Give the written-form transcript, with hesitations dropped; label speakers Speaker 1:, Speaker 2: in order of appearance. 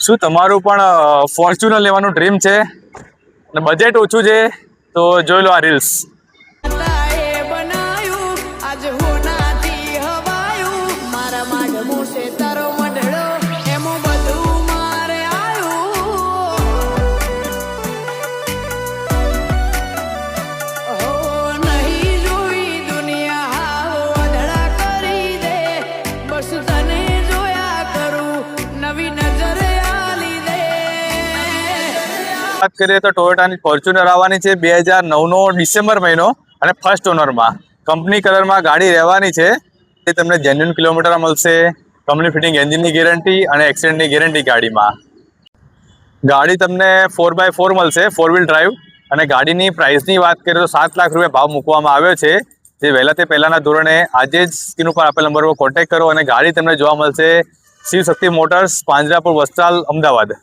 Speaker 1: શું તમારું પણ ફોર્ચ્યુનર લેવાનું ડ્રીમ છે અને બજેટ ઓછું છે તો જોઈ લો આ રીલ્સ। વાત કરીએ તો ટોયોટાની ફોર્ચ્યુનર આવવાની છે 2009નો ડિસેમ્બર મહિનો અને ફર્સ્ટ ઓનરમાં કંપની કલરમાં ગાડી રહેવાની છે। એ તમને જેન્યુઅન કિલોમીટર મળશે, કંપની ફિટિંગ એન્જિનની ગેરંટી અને એક્સિડન્ટની ગેરંટી ગાડીમાં। ગાડી તમને 4x4 મળશે, 4 વ્હીલ ડ્રાઈવ। અને ગાડીની પ્રાઇસની વાત કરીએ તો 7 લાખ રૂપિયા ભાવ મૂકવામાં આવ્યો છે। જે વહેલા તે પહેલાના ધોરણે આજે જ સ્ક્રીન ઉપર આપેલ નંબર પર કોન્ટેક્ટ કરો અને ગાડી તમને જોવા મળશે શિવશક્તિ મોટર્સ, પાંજરાપુર, વસ્ત્રાલ, અમદાવાદ।